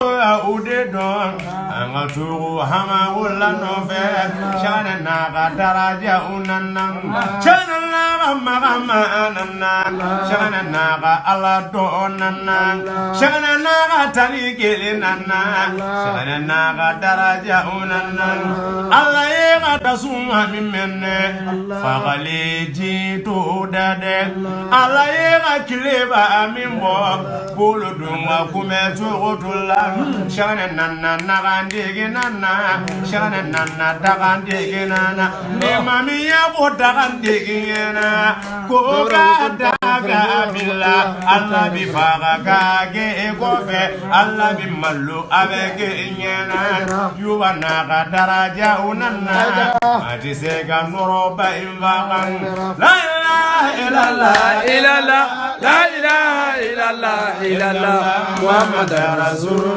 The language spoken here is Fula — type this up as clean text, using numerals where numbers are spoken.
Ude don angatu hama wala no fe shana na ga daraja unanam shana na ma anana shana na ga ala do onana shana na ga tani gelinana shana na ga daraja unana alla ye ga tasuma mimenne fagali jitu dade alla ye ga kileba amimbo bolo dunga kumetu Shana nana nagandigi nana Shana nana dagandigi nana Ne mami ya bo dagandigi nana Koga daga bila Allah bi faga kage gofe Allah bi malu abege nyana Yuwa naga daraja unana Mati sega noroba invagan La ilaha illallah La ilaha illallah Muhammad Rasul